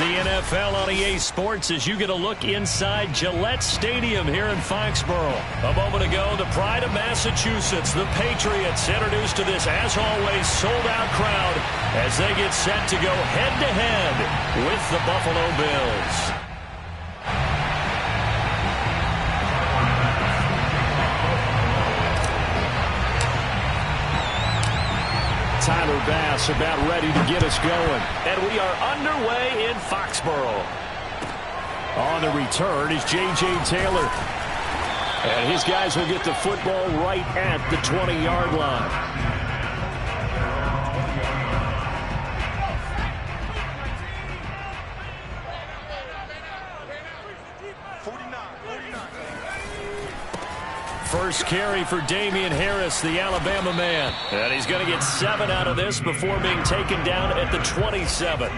the NFL on EA Sports as you get a look inside Gillette Stadium here in Foxborough. A moment ago, the pride of Massachusetts, the Patriots, introduced to this, as always, sold-out crowd as they get set to go head-to-head with the Buffalo Bills. Tyler Bass about ready to get us going. And we are underway in Foxborough. On the return is J.J. Taylor. And his guys will get the football right at the 20-yard line. First carry for Damian Harris, the Alabama man. And he's going to get 7 out of this before being taken down at the 27.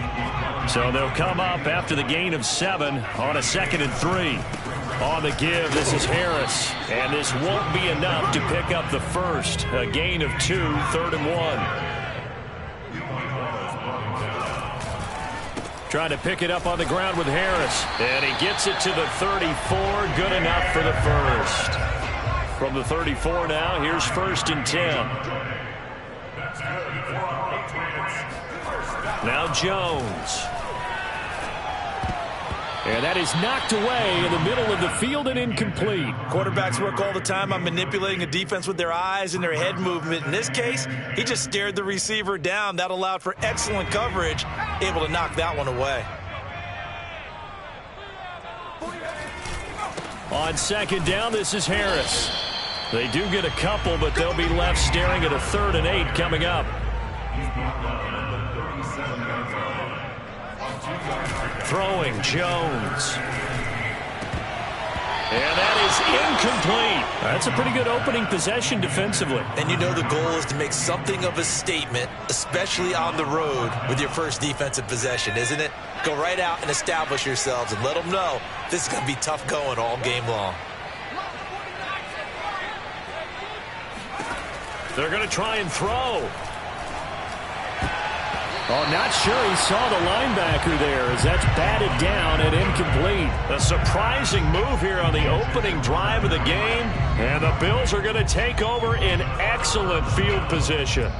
So they'll come up after the gain of 7 on a 2nd and 3. On the give, this is Harris. And this won't be enough to pick up the first. A gain of 2, 3rd and 1. Trying to pick it up on the ground with Harris. And he gets it to the 34. Good enough for the first. From the 34 now, here's 1st and 10. Now Jones. And that is knocked away in the middle of the field and incomplete. Quarterbacks work all the time on manipulating a defense with their eyes and their head movement. In this case, he just stared the receiver down. That allowed for excellent coverage, able to knock that one away. On 2nd down, this is Harris. They do get a couple, but they'll be left staring at a 3rd and 8 coming up. Throwing Jones. And that is incomplete. That's a pretty good opening possession defensively. And you know the goal is to make something of a statement, especially on the road with your first defensive possession, isn't it? Go right out and establish yourselves and let them know this is going to be tough going all game long. They're going to try and throw. Oh, not sure he saw the linebacker there as that's batted down and incomplete. A surprising move here on the opening drive of the game. And the Bills are going to take over in excellent field position.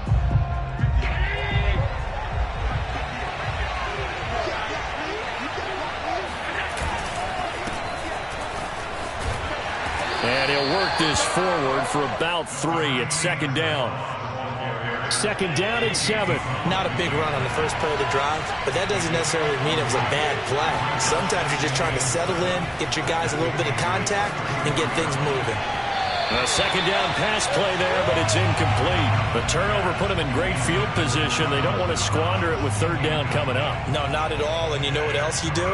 And he'll work this forward for about 3 at 2nd down. 2nd down and 7. Not a big run on the first play of the drive, but that doesn't necessarily mean it was a bad play. Sometimes you're just trying to settle in, get your guys a little bit of contact, and get things moving. A 2nd down pass play there, but it's incomplete. The turnover put them in great field position. They don't want to squander it with 3rd down coming up. No, not at all. And you know what else you do?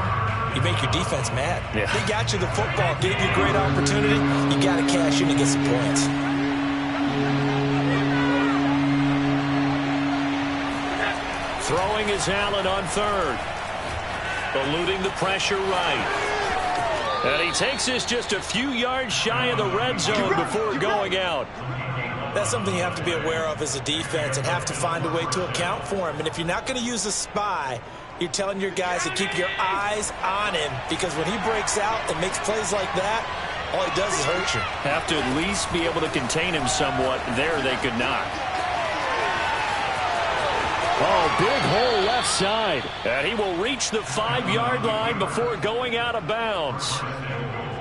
You make your defense mad. Yeah. They got you the football, gave you a great opportunity. You got to cash in and get some points. Throwing is Allen on 3rd. Eluding the pressure right. And he takes this just a few yards shy of the red zone before going out. That's something you have to be aware of as a defense and have to find a way to account for him. And if you're not going to use a spy, you're telling your guys to keep your eyes on him, because when he breaks out and makes plays like that, all he does is hurt you. Have to at least be able to contain him somewhat. There they could not. Oh, big hole left side. And he will reach the 5-yard line before going out of bounds.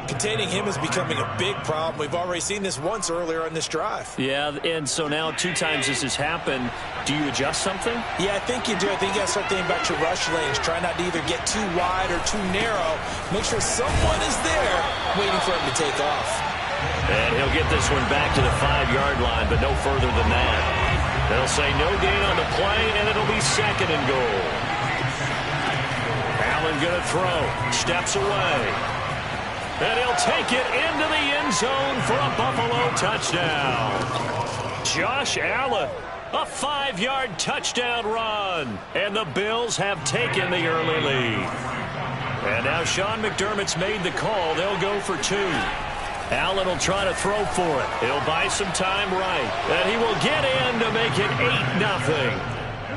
Containing him is becoming a big problem. We've already seen this once earlier on this drive. Yeah, and so now 2 times this has happened. Do you adjust something? Yeah, I think you do. I think you got to start thinking about your rush lanes. Try not to either get too wide or too narrow. Make sure someone is there waiting for him to take off. And he'll get this one back to the 5-yard line, but no further than that. They'll say no gain on the play, and it'll be 2nd and goal. Allen going to throw. Steps away. And he'll take it into the end zone for a Buffalo touchdown. Josh Allen, a 5-yard touchdown run. And the Bills have taken the early lead. And now Sean McDermott's made the call. They'll go for 2. Allen will try to throw for it. He'll buy some time right. And he will get in to make it 8-0.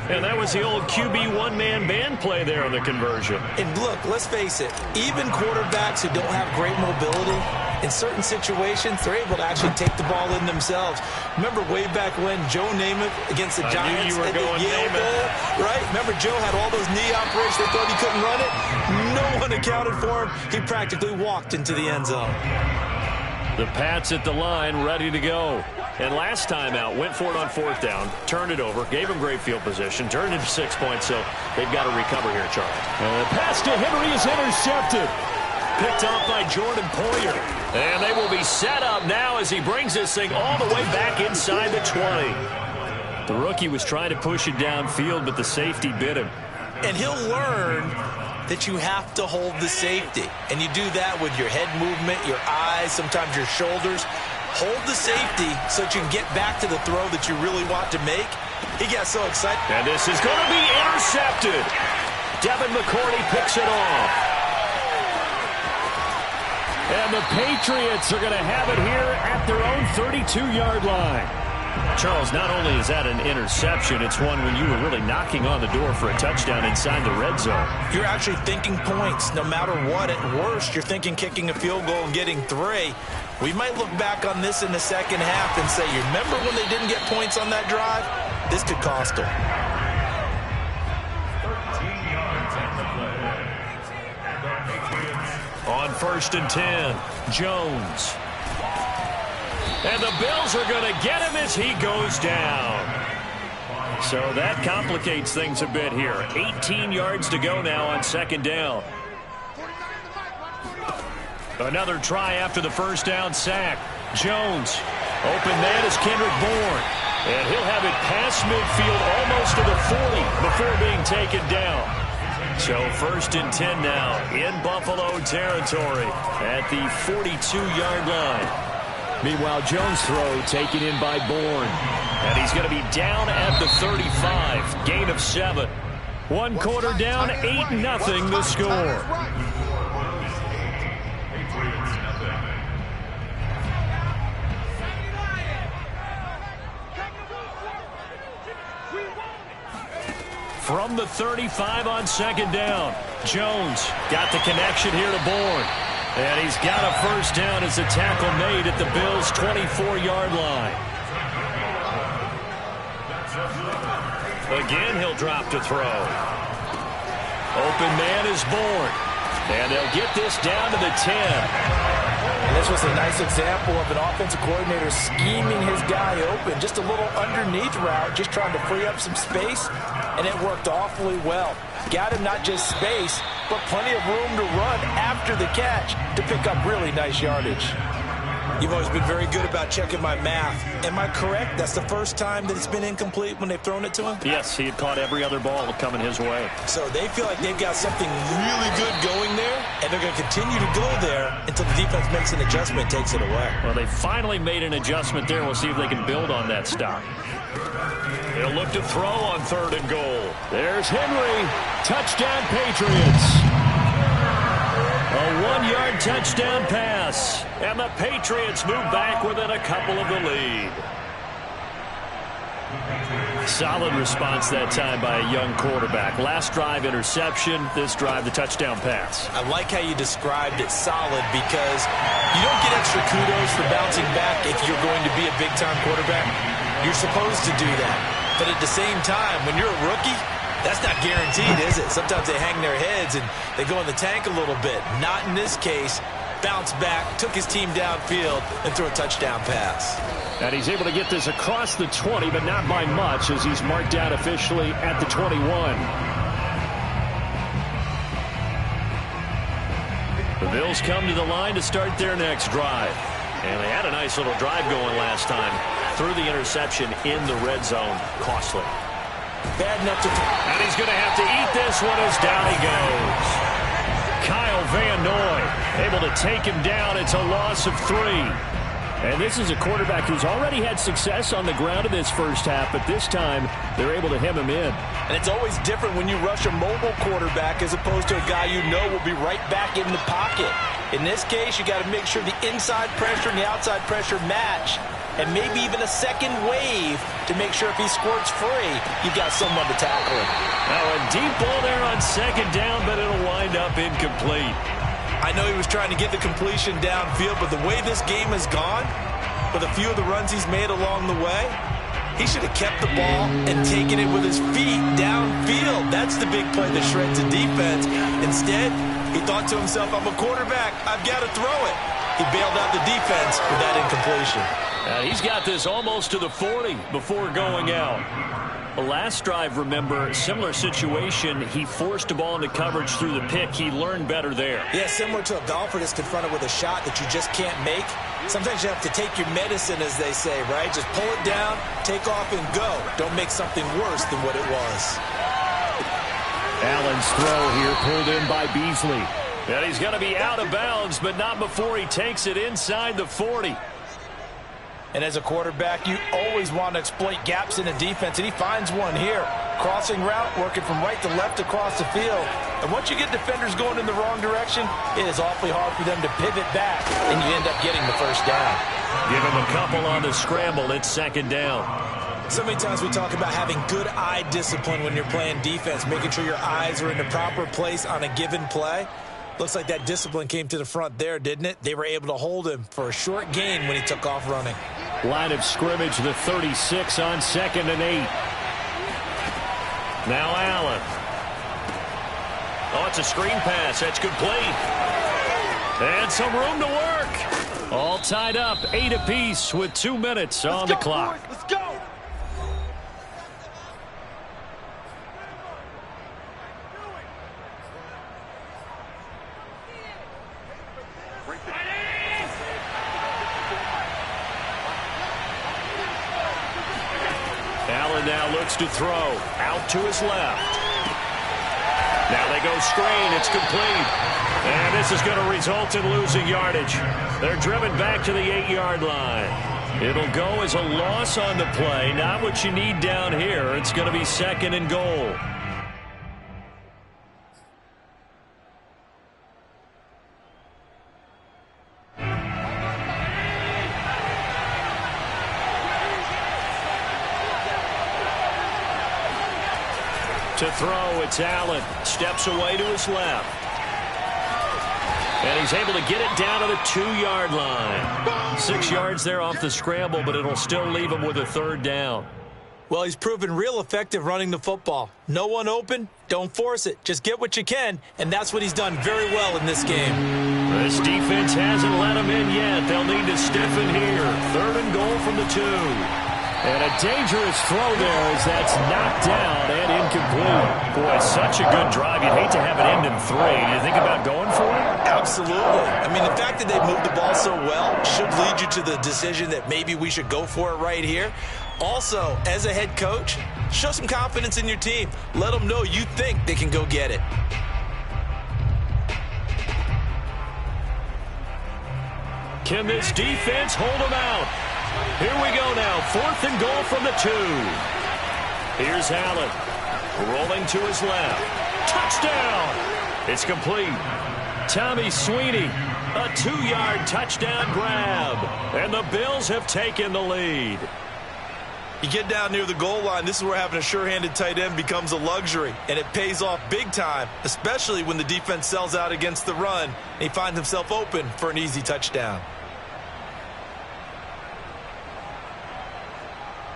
And that was the old QB one-man band play there on the conversion. And look, let's face it, even quarterbacks who don't have great mobility, in certain situations, they're able to actually take the ball in themselves. Remember way back when Joe Namath against the Giants at the Yale Bowl, right? Remember Joe had all those knee operations. They thought he couldn't run it. No one accounted for him. He practically walked into the end zone. The Pats at the line, ready to go. And last time out, went for it on fourth down, turned it over, gave him great field position, turned it to 6 points, so they've got to recover here, Charlie. And the pass to Henry is intercepted. Picked off by Jordan Poyer. And they will be set up now as he brings this thing all the way back inside the 20. The rookie was trying to push it downfield, but the safety bit him. And he'll learn that you have to hold the safety. And you do that with your head movement, your eyes, sometimes your shoulders. Hold the safety so that you can get back to the throw that you really want to make. He got so excited. And this is going to be intercepted. Devin McCourty picks it off. And the Patriots are going to have it here at their own 32-yard line. Charles, not only is that an interception, it's one when you were really knocking on the door for a touchdown inside the red zone. You're actually thinking points. No matter what, at worst, you're thinking kicking a field goal and getting 3. We might look back on this in the second half and say, you remember when they didn't get points on that drive? This could cost them. On 1st and 10, Jones. And the Bills are going to get him as he goes down. So that complicates things a bit here. 18 yards to go now on 2nd down. Another try after the first down sack. Jones. Open man is Kendrick Bourne. And he'll have it past midfield almost to the 40 before being taken down. So 1st and 10 now in Buffalo territory at the 42-yard line. Meanwhile, Jones' throw taken in by Bourne. And he's going to be down at the 35. Gain of 7. 1 quarter down, 8-0 the score. From the 35 on 2nd down. Jones got the connection here to Bourne. And he's got a first down as the tackle made at the Bills' 24-yard line. Again, he'll drop to throw. Open man is Bourne. And they'll get this down to the 10. And this was a nice example of an offensive coordinator scheming his guy open. Just a little underneath route, just trying to free up some space. And it worked awfully well. Got him not just space, but plenty of room to run after the catch to pick up really nice yardage. You've always been very good about checking my math. Am I correct? That's the first time that it's been incomplete when they've thrown it to him? Yes, he had caught every other ball coming his way. So they feel like they've got something really good going there, and they're going to continue to go there until the defense makes an adjustment and takes it away. Well, they finally made an adjustment there. We'll see if they can build on that stop. They'll look to throw on 3rd and goal. There's Henry. Touchdown, Patriots. A 1-yard touchdown pass. And the Patriots move back within a couple of the lead. Solid response that time by a young quarterback. Last drive, interception. This drive, the touchdown pass. I like how you described it solid because you don't get extra kudos for bouncing back if you're going to be a big-time quarterback. You're supposed to do that. But at the same time, when you're a rookie, that's not guaranteed, is it? Sometimes they hang their heads and they go in the tank a little bit. Not in this case. Bounced back, took his team downfield, and threw a touchdown pass. And he's able to get this across the 20, but not by much as he's marked down officially at the 21. The Bills come to the line to start their next drive. And they had a nice little drive going last time. Threw the interception in the red zone. Costly. Bad enough to... And he's going to have to eat this one as down he goes. Kyle Van Noy able to take him down. It's a loss of 3. And this is a quarterback who's already had success on the ground in this first half, but this time they're able to hem him in. And it's always different when you rush a mobile quarterback as opposed to a guy you know will be right back in the pocket. In this case, you got to make sure the inside pressure and the outside pressure match. and maybe even a second wave to make sure if he squirts free, you've got someone to tackle him. Now a deep ball there on second down, but it'll wind up incomplete. I know he was trying to get the completion downfield, but the way this game has gone, with a few of the runs he's made along the way, he should have kept the ball and taken it with his feet downfield. That's the big play that shreds the defense. Instead, he thought to himself, I'm a quarterback. I've got to throw it. He bailed out the defense with that incompletion. He's got this almost to the 40 before going out. The last drive, remember, similar situation. He forced the ball into coverage through the pick. He learned better there. Yeah, similar to a golfer that's confronted with a shot that you just can't make. Sometimes you have to take your medicine, as they say, right? Just pull it down, take off, and go. Don't make something worse than what it was. Allen's throw here pulled in by Beasley. And he's going to be out of bounds, but not before he takes it inside the 40. And as a quarterback, you always want to exploit gaps in a defense, and he finds one here. Crossing route, working from right to left across the field. And once you get defenders going in the wrong direction, it is awfully hard for them to pivot back, and you end up getting the first down. Give him a couple on the scramble. It's second down. So many times we talk about having good eye discipline when you're playing defense, making sure your eyes are in the proper place on a given play. Looks like that discipline came to the front there, didn't it? They were able to hold him for a short gain when he took off running. Line of scrimmage, the 36 on 2nd and 8. Now Allen. Oh, it's a screen pass. That's complete. And some room to work. All tied up, 8 apiece with 2 minutes on the clock. Let's go. Allen now looks to throw. Out to his left. Now they go screen. It's complete. And this is going to result in losing yardage. They're driven back to the 8-yard line. It'll go as a loss on the play. Not what you need down here. It's going to be 2nd and goal. To throw, it's Allen. Steps away to his left. And he's able to get it down to the 2-yard line. 6 yards there off the scramble, but it'll still leave him with a 3rd down. Well, he's proven real effective running the football. No one open, don't force it. Just get what you can, and that's what he's done very well in this game. This defense hasn't let him in yet. They'll need to stiffen here. 3rd and goal from the 2. And a dangerous throw there as that's knocked down and incomplete. Boy, such a good drive. You'd hate to have it end in 3. Do you think about going for it? Absolutely. I mean, the fact that they moved the ball so well should lead you to the decision that maybe we should go for it right here. Also, as a head coach, show some confidence in your team. Let them know you think they can go get it. Can this defense hold them out? Here we go now. 4th and goal from the 2. Here's Allen. Rolling to his left. Touchdown! It's complete. Tommy Sweeney, a 2-yard touchdown grab. And the Bills have taken the lead. You get down near the goal line, this is where having a sure-handed tight end becomes a luxury. And it pays off big time, especially when the defense sells out against the run. And he finds himself open for an easy touchdown.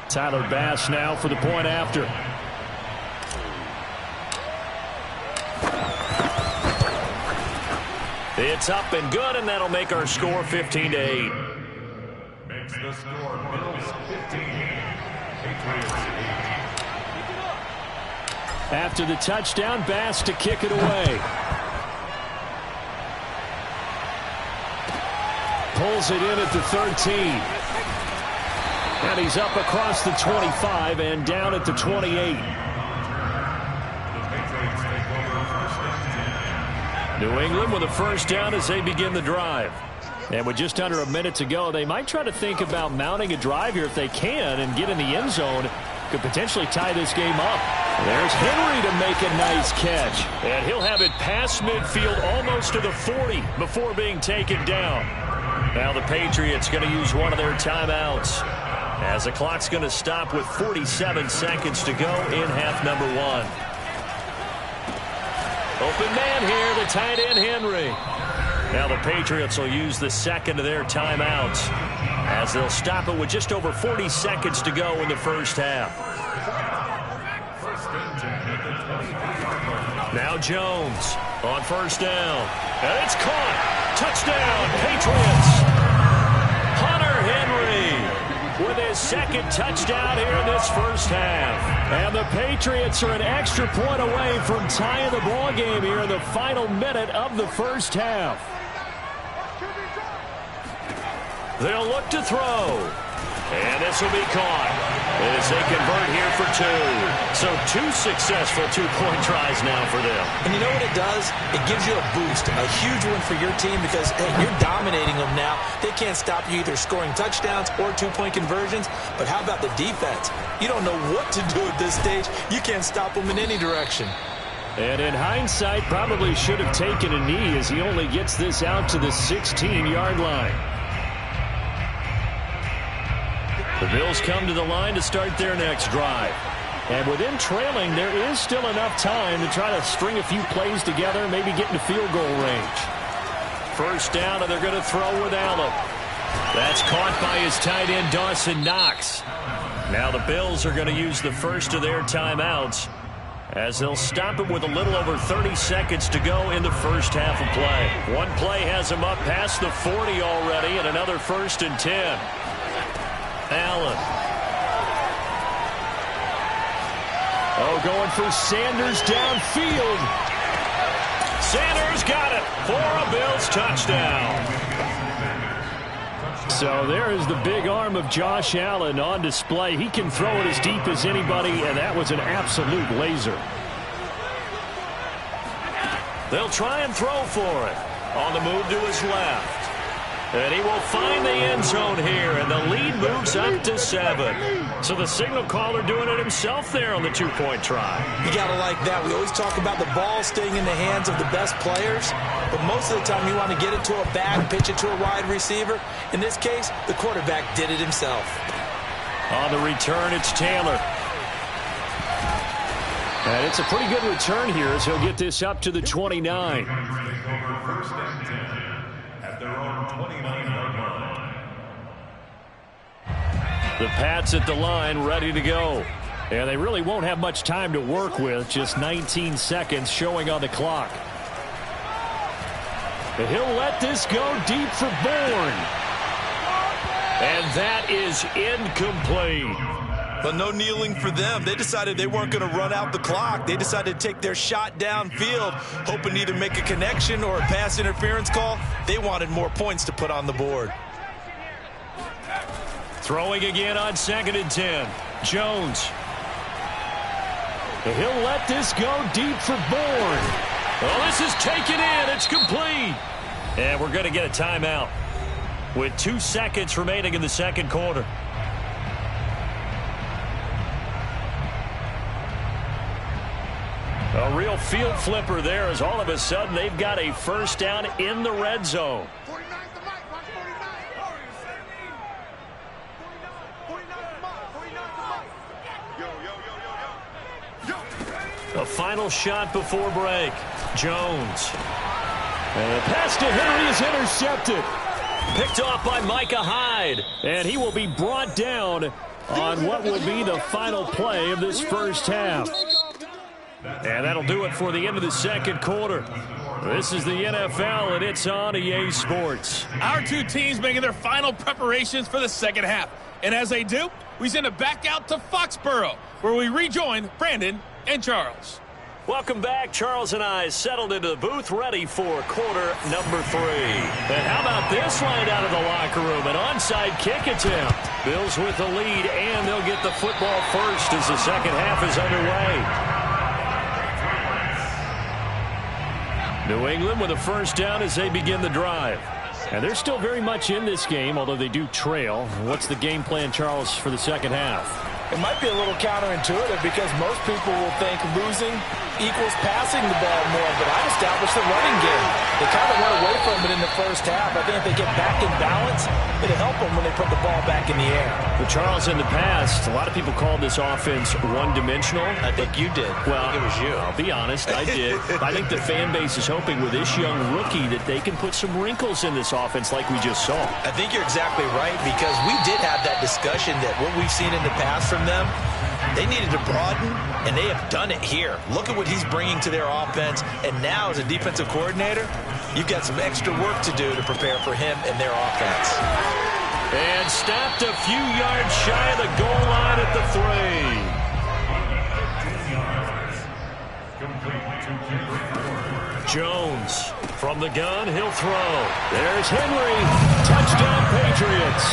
Tyler Bass now for the point after. It's up and good, and that'll make our score 15-8. Makes the score Bills 15. After the touchdown, Bass to kick it away. Pulls it in at the 13. And he's up across the 25 and down at the 28. New England with a first down as they begin the drive. And with just under a minute to go, they might try to think about mounting a drive here if they can and get in the end zone. Could potentially tie this game up. There's Henry to make a nice catch. And he'll have it past midfield almost to the 40 before being taken down. Now the Patriots going to use one of their timeouts as the clock's going to stop with 47 seconds to go in half number 1. Open man here, the tight end Henry. Now the Patriots will use the second of their timeouts as they'll stop it with just over 40 seconds to go in the first half. Now Jones on first down. And it's caught. Touchdown, Patriots. Hunter Henry with his second touchdown here in this first half. And the Patriots are an extra point away from tying the ball game here in the final minute of the first half. They'll look to throw. And this will be caught as they convert here for 2. So 2 successful two-point tries now for them. And you know what it does? It gives you a boost, a huge one for your team because, hey, you're dominating them now. They can't stop you either scoring touchdowns or two-point conversions. But how about the defense? You don't know what to do at this stage. You can't stop them in any direction. And in hindsight, probably should have taken a knee as he only gets this out to the 16-yard line. The Bills come to the line to start their next drive. And with them trailing, there is still enough time to try to string a few plays together, maybe get into field goal range. First down, and they're going to throw with Allen. That's caught by his tight end, Dawson Knox. Now the Bills are going to use the first of their timeouts as they'll stop it with a little over 30 seconds to go in the first half of play. One play has them up past the 40 already, and another 1st and 10. Allen. Oh, going for Sanders downfield. Sanders got it for a Bills touchdown. So there is the big arm of Josh Allen on display. He can throw it as deep as anybody, and that was an absolute laser. They'll try and throw for it. On the move to his left. And he will find the end zone here, and the lead moves up to 7. So the signal caller doing it himself there on the two-point try. You got to like that. We always talk about the ball staying in the hands of the best players, but most of the time you want to get it to a back, pitch it to a wide receiver. In this case, the quarterback did it himself. On the return, it's Taylor. And it's a pretty good return here as he'll get this up to the 29. The Pats at the line, ready to go. And they really won't have much time to work with, just 19 seconds showing on the clock. And he'll let this go deep for Bourne. And that is incomplete. But no kneeling for them. They decided they weren't going to run out the clock. They decided to take their shot downfield, hoping to either make a connection or a pass interference call. They wanted more points to put on the board. Throwing again on 2nd and 10. Jones. And he'll let this go deep for Bourne. Well, this is taken in. It's complete. And we're going to get a timeout with 2 seconds remaining in the second quarter. A real field flipper there as all of a sudden they've got a first down in the red zone. A final shot before break. Jones. And the pass to Henry is intercepted. Picked off by Micah Hyde. And he will be brought down on what will be the final play of this first half. And that'll do it for the end of the second quarter. This is the NFL, and it's on EA Sports. Our two teams making their final preparations for the second half. And as they do, we send it back out to Foxborough, where we rejoin Brandon and Charles. Welcome back. Charles and I settled into the booth, ready for quarter number 3. And how about this line out of the locker room? An onside kick attempt. Bills with the lead, and they'll get the football first as the second half is underway. New England with a first down as they begin the drive. And they're still very much in this game, although they do trail. What's the game plan, Charles, for the second half? It might be a little counterintuitive because most people will think losing equals passing the ball more, but I've established the running game. They kind of went away from it in the first half. I think if they get back in balance, it'll help them when they put the ball back in the air. Well, Charles, in the past, a lot of people called this offense one-dimensional. I think you did. Well, I think it was you. I'll be honest, I did. I think the fan base is hoping with this young rookie that they can put some wrinkles in this offense like we just saw. I think you're exactly right because we did have that discussion that what we've seen in the past from them, they needed to broaden, and they have done it here. Look at what he's bringing to their offense, and now as a defensive coordinator, you've got some extra work to do to prepare for him and their offense. And stopped a few yards shy of the goal line at the 3. Jones from the gun, he'll throw. There's Henry. Touchdown, Patriots.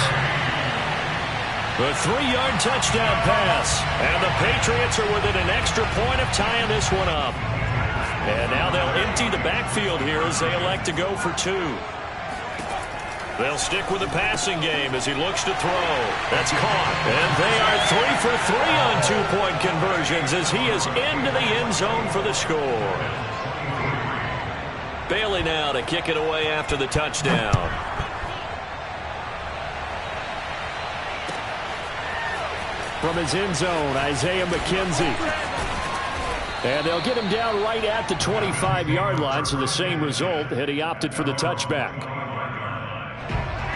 The 3-yard touchdown pass. And the Patriots are within an extra point of tying this one up. And now they'll empty the backfield here as they elect to go for 2. They'll stick with the passing game as he looks to throw. That's caught. And they are 3 for 3 on 2-point conversions as he is into the end zone for the score. Bailey now to kick it away after the touchdown. From his end zone, Isaiah McKenzie. And they'll get him down right at the 25-yard line, so the same result had he opted for the touchback.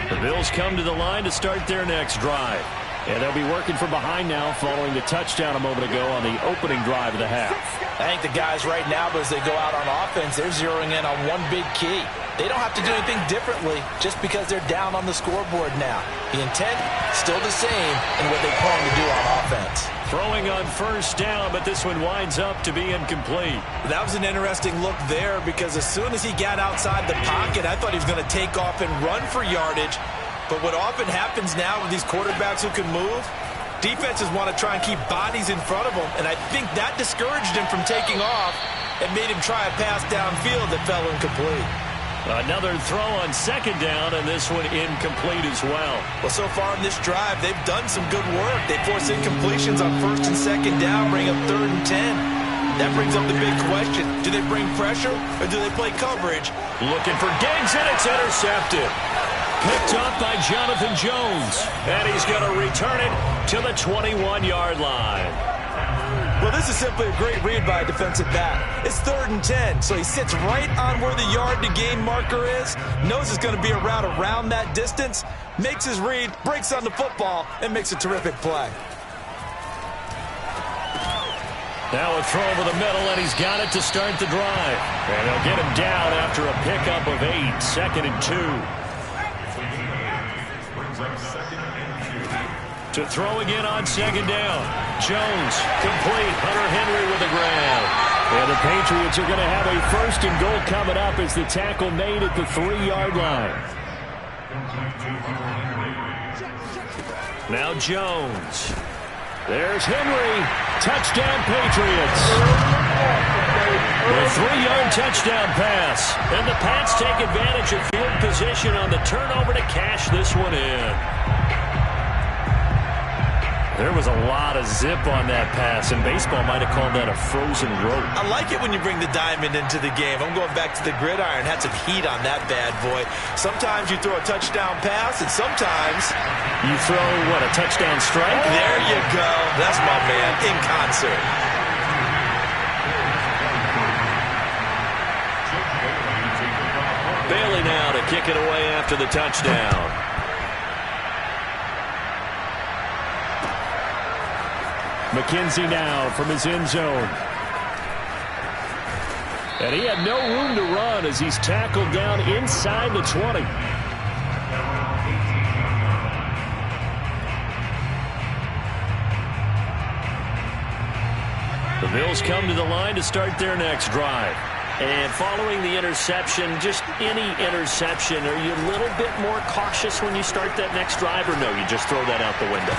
The Bills come to the line to start their next drive. And they'll be working from behind now following the touchdown a moment ago on the opening drive of the half. I think the guys right now, as they go out on offense, they're zeroing in on one big key. They don't have to do anything differently just because they're down on the scoreboard now. The intent, still the same in what they plan to do on offense. Throwing on first down, but this one winds up to be incomplete. That was an interesting look there because as soon as he got outside the pocket, I thought he was going to take off and run for yardage. But what often happens now with these quarterbacks who can move, defenses want to try and keep bodies in front of them, and I think that discouraged him from taking off and made him try a pass downfield that fell incomplete. Another throw on second down, and this one incomplete as well. Well, so far in this drive, they've done some good work. They force incompletions on first and second down, bring up 3rd and 10. That brings up the big question. Do they bring pressure, or do they play coverage? Looking for Diggs, and it's intercepted. Picked up by Jonathan Jones. And he's going to return it to the 21-yard line. Well, this is simply a great read by a defensive back. It's 3rd and 10, so he sits right on where the yard-to-gain marker is, knows it's going to be a route around that distance, makes his read, breaks on the football, and makes a terrific play. Now a throw over the middle, and he's got it to start the drive. And they'll get him down after a pickup of 8, 2nd and 2. To throw again on second down. Jones, complete. Hunter Henry with a grab. And the Patriots are going to have a 1st and goal coming up as the tackle made at the 3-yard line. Now Jones. There's Henry. Touchdown, Patriots. The 3-yard touchdown pass. And the Pats take advantage of field position on the turnover to cash this one in. There was a lot of zip on that pass, and baseball might have called that a frozen rope. I like it when you bring the diamond into the game. I'm going back to the gridiron. Had some heat on that bad boy. Sometimes you throw a touchdown pass, and sometimes you throw, what, a touchdown strike? There you go. That's my man in concert. Bailey now to kick it away after the touchdown. McKenzie now from his end zone. And he had no room to run as he's tackled down inside the 20. The Bills come to the line to start their next drive. And following the interception, just any interception, are you a little bit more cautious when you start that next drive, or no, you just throw that out the window?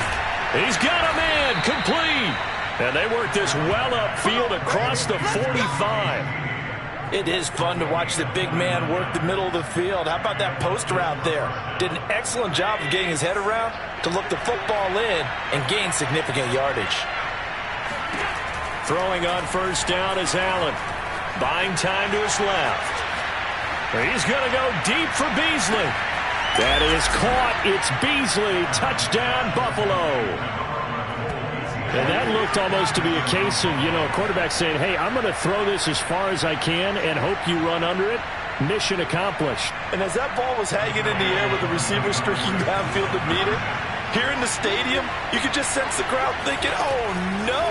He's got a man, complete. And they work this well upfield across the 45. It is fun to watch the big man work the middle of the field. How about that poster out there? Did an excellent job of getting his head around to look the football in and gain significant yardage. Throwing on first down is Allen. Buying time to his left. He's going to go deep for Beasley. That is caught. It's Beasley. Touchdown, Buffalo. And that looked almost to be a case of, a quarterback saying, hey, I'm going to throw this as far as I can and hope you run under it. Mission accomplished. And as that ball was hanging in the air with the receiver streaking downfield to meet it, here in the stadium, you could just sense the crowd thinking, oh, no.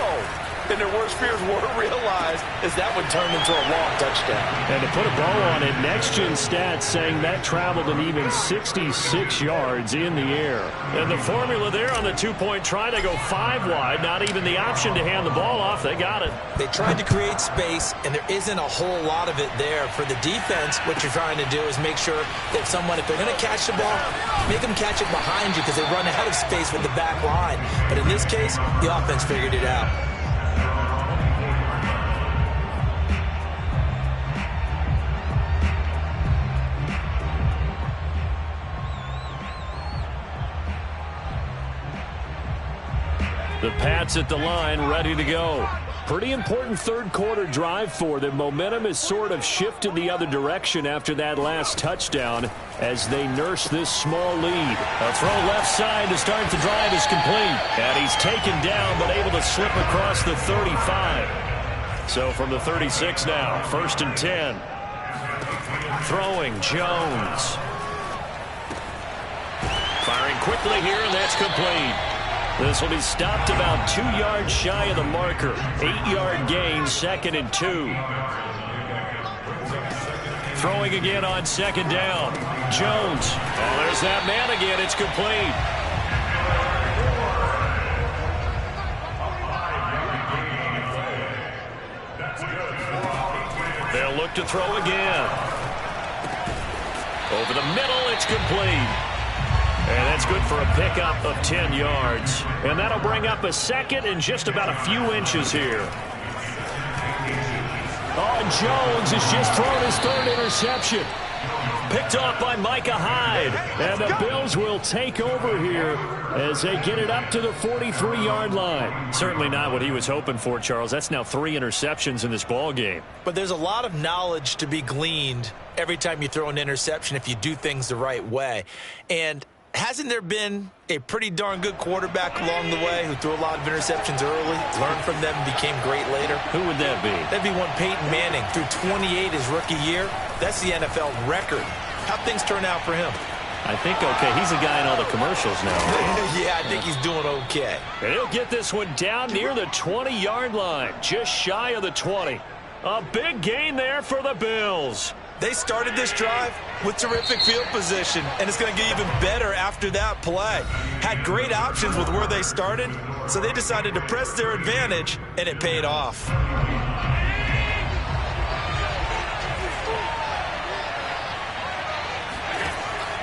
And their worst fears were realized as that one turned into a long touchdown. And to put a bow on it, Next Gen Stats saying that traveled an even 66 yards in the air. And the formula there on the two-point try, they go 5 wide. Not even the option to hand the ball off. They got it. They tried to create space, and there isn't a whole lot of it there. For the defense, what you're trying to do is make sure that if they're going to catch the ball, make them catch it behind you because they run out of space with the back line. But in this case, the offense figured it out. The Pats at the line, ready to go. Pretty important third quarter drive for them. Momentum has sort of shifted the other direction after that last touchdown as they nurse this small lead. A throw left side to start the drive is complete. And he's taken down but able to slip across the 35. So from the 36 now, 1st and 10. Throwing Jones. Firing quickly here, and that's complete. This will be stopped about 2 yards shy of the marker. 8-yard gain, 2nd and 2. Throwing again on 2nd down. Jones. Oh, there's that man again. It's complete. They'll look to throw again. Over the middle, it's complete. And that's good for a pickup of 10 yards. And that'll bring up a 2nd and just about a few inches here. Oh, and Jones has just thrown his 3rd interception. Picked off by Micah Hyde. And the Bills will take over here as they get it up to the 43-yard line. Certainly not what he was hoping for, Charles. That's now 3 interceptions in this ball game. But there's a lot of knowledge to be gleaned every time you throw an interception if you do things the right way. And hasn't there been a pretty darn good quarterback along the way who threw a lot of interceptions early, learned from them, and became great later? Who would that be? That'd be one Peyton Manning. Threw 28 his rookie year. That's the NFL record. How'd things turn out for him? I think okay. He's a guy in all the commercials now. Yeah, I think he's doing okay. And he'll get this one down near the 20-yard line, just shy of the 20. A big gain there for the Bills. They started this drive with terrific field position, and it's going to get even better after that play. Had great options with where they started, so they decided to press their advantage, and it paid off.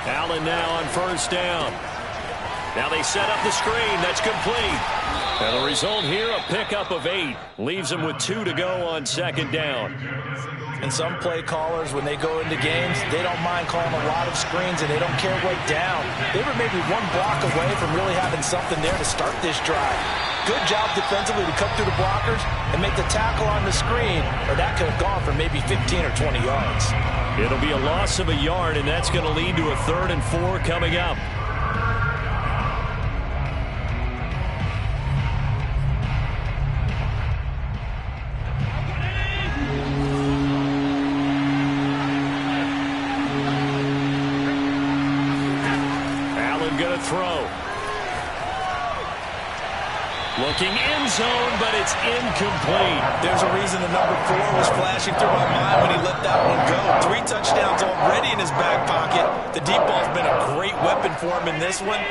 Allen now on 1st down. Now they set up the screen. That's complete. And the result here, a pickup of 8. Leaves them with 2 to go on 2nd down. And some play callers, when they go into games, they don't mind calling a lot of screens, and they don't care what down. They were maybe 1 block away from really having something there to start this drive. Good job defensively to cut through the blockers and make the tackle on the screen, or that could have gone for maybe 15 or 20 yards. It'll be a loss of a yard, and that's going to lead to a 3rd and 4 coming up. Going to throw. Looking end zone, but it's incomplete. There's a reason the number 4 was flashing through my mind when he let that one go. 3 touchdowns already in his back pocket. The deep ball's been a great weapon for him in this one.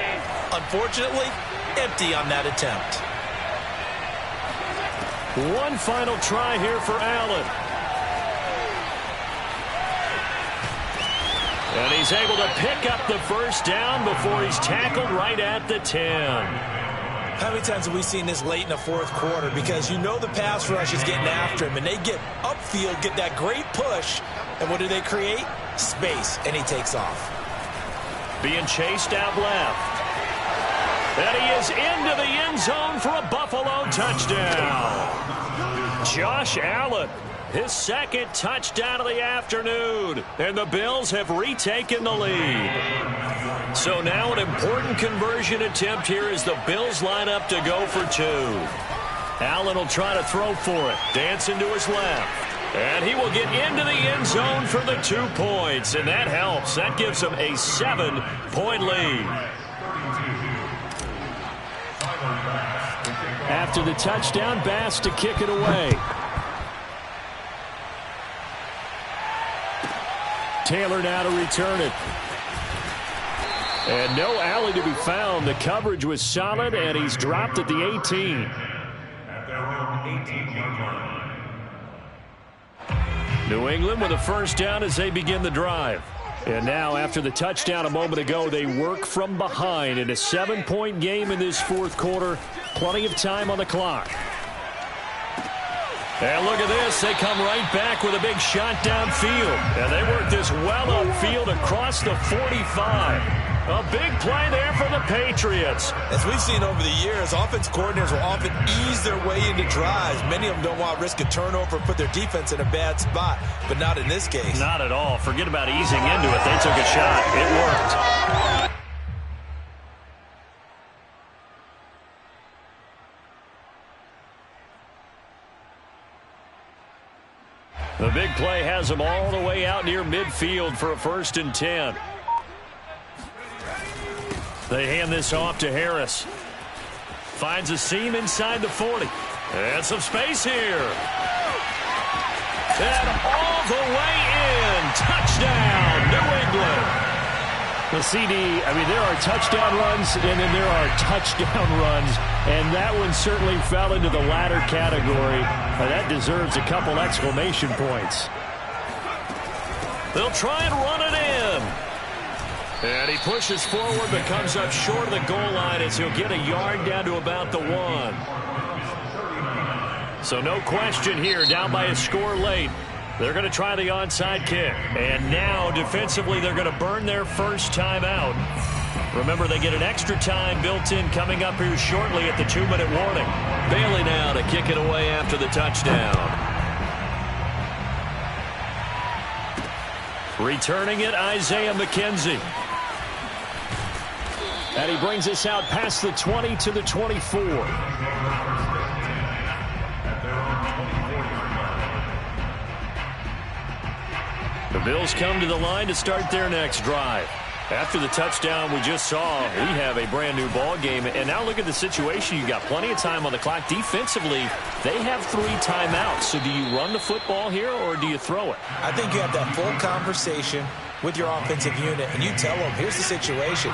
Unfortunately, empty on that attempt. One final try here for Allen. And he's able to pick up the 1st down before he's tackled right at the 10. How many times have we seen this late in the fourth quarter? Because you know the pass rush is getting after him, and they get upfield, get that great push, and what do they create? Space, and he takes off. Being chased out left. And he is into the end zone for a Buffalo touchdown. Josh Allen, his second touchdown of the afternoon. And the Bills have retaken the lead. So now an important conversion attempt here as the Bills line up to go for two. Allen will try to throw for it. Dancing to his left. And he will get into the end zone for the 2 points. And that helps. That gives him a 7-point lead. After the touchdown, Bass to kick it away. Taylor now to return it. And no alley to be found. The coverage was solid, and he's dropped at the 18. At their own 18-yard line. New England with a first down as they begin the drive. And now, after the touchdown a moment ago, they work from behind in a 7-point game in this fourth quarter. Plenty of time on the clock. And look at this. They come right back with a big shot downfield. And they work this well upfield across the 45. A big play there for the Patriots. As we've seen over the years, offense coordinators will often ease their way into drives. Many of them don't want to risk a turnover and put their defense in a bad spot, but not in this case. Not at all. Forget about easing into it. They took a shot. It worked. The big play has them all the way out near midfield for a 1st and 10. They hand this off to Harris. Finds a seam inside the 40. And some space here. And all the way in. Touchdown, New England. The CD, I mean, there are touchdown runs, and then there are touchdown runs. And that one certainly fell into the latter category. That deserves a couple exclamation points. They'll try and run it in. And he pushes forward but comes up short of the goal line as he'll get a yard down to about the 1. So no question here, down by a score late. They're going to try the onside kick. And now defensively they're going to burn their first time out. Remember, they get an extra time built in coming up here shortly at the 2-minute warning. Bailey now to kick it away after the touchdown. Returning it, Isaiah McKenzie. And he brings us out past the 20 to the 24. The Bills come to the line to start their next drive. After the touchdown we just saw, we have a brand new ball game. And now look at the situation. You've got plenty of time on the clock. Defensively, they have 3 timeouts. So do you run the football here or do you throw it? I think you have that full conversation with your offensive unit, and you tell them, here's the situation.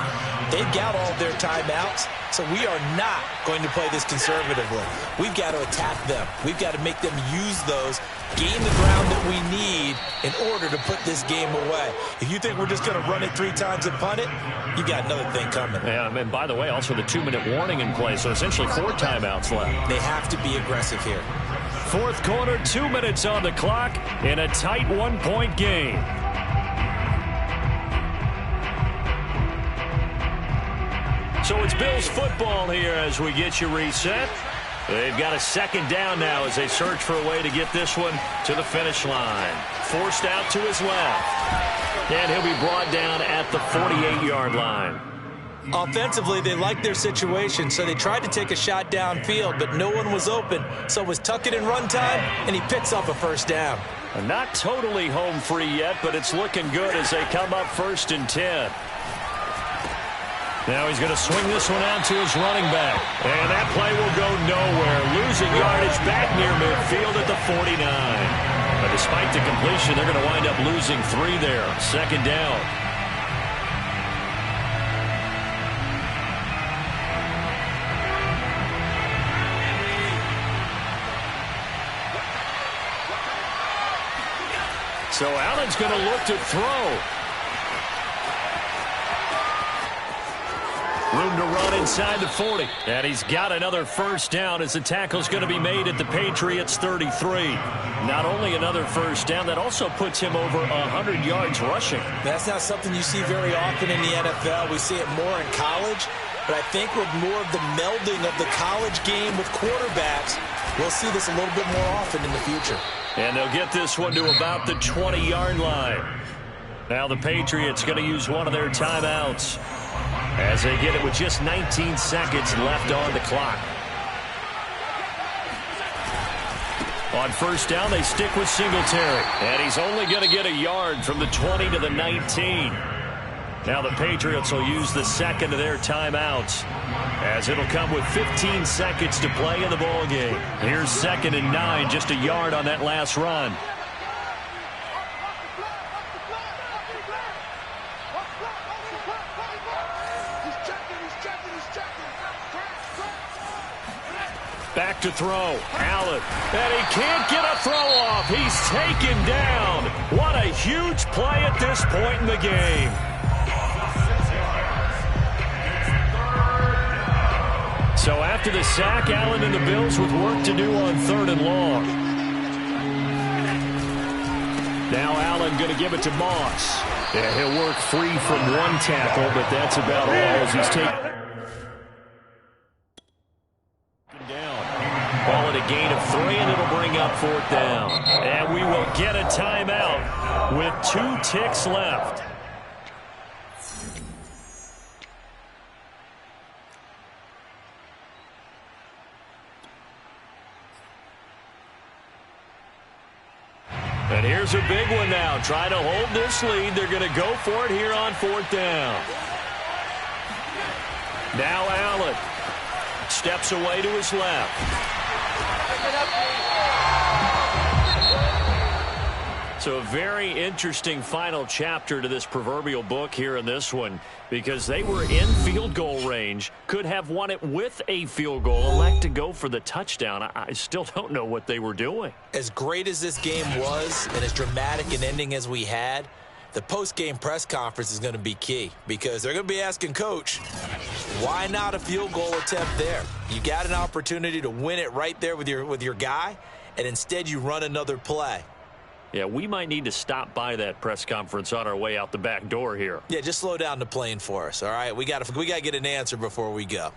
They've got all their timeouts, so we are not going to play this conservatively. We've got to attack them. We've got to make them use those, gain the ground that we need in order to put this game away. If you think we're just going to run it 3 times and punt it, you got another thing coming. Yeah, and by the way, also the 2-minute warning in play, so essentially 4 timeouts left. They have to be aggressive here. Fourth quarter, 2 minutes on the clock in a tight 1-point game. So it's Bills football here as we get you reset. They've got a 2nd down now as they search for a way to get this one to the finish line. Forced out to his left. And he'll be brought down at the 48-yard line. Offensively, they liked their situation, so they tried to take a shot downfield, but no one was open. So it was tuck it in run time, and he picks up a 1st down. Not totally home free yet, but it's looking good as they come up 1st and 10. Now he's going to swing this one out to his running back. And that play will go nowhere. Losing yardage back near midfield at the 49. But despite the completion, they're going to wind up losing 3 there. 2nd down. So Allen's going to look to throw. Room to run inside the 40. And he's got another first down as the tackle's going to be made at the Patriots 33. Not only another first down, that also puts him over 100 yards rushing. That's not something you see very often in the NFL. We see it more in college. But I think with more of the melding of the college game with quarterbacks, we'll see this a little bit more often in the future. And they'll get this one to about the 20-yard line. Now the Patriots going to use one of their timeouts as they get it with just 19 seconds left on the clock. On first down, they stick with Singletary. And he's only going to get a yard from the 20 to the 19. Now the Patriots will use the second of their timeouts as it'll come with 15 seconds to play in the ballgame. Here's 2nd and 9, just a yard on that last run. Back to throw. Allen. And he can't get a throw off. He's taken down. What a huge play at this point in the game. So after the sack, Allen and the Bills with work to do on 3rd and long. Now Allen going to give it to Moss. Yeah, he'll work free from one tackle, but that's about all as he's taken down. Call it a gain of 3, and it'll bring up 4th down. And we will get a timeout with 2 ticks left. And here's a big one now. Trying to hold this lead. They're going to go for it here on 4th down. Now Allen steps away to his left. So a very interesting final chapter to this proverbial book here in this one, because they were in field goal range, could have won it with a field goal, elect to go for the touchdown. I still don't know what they were doing. As great as this game was and as dramatic an ending as we had, the post-game press conference is going to be key, because they're going to be asking Coach, why not a field goal attempt there? You got an opportunity to win it right there with your guy, and instead you run another play. Yeah, we might need to stop by that press conference on our way out the back door here. Yeah, just slow down the plane for us, all right? We got to get an answer before we go.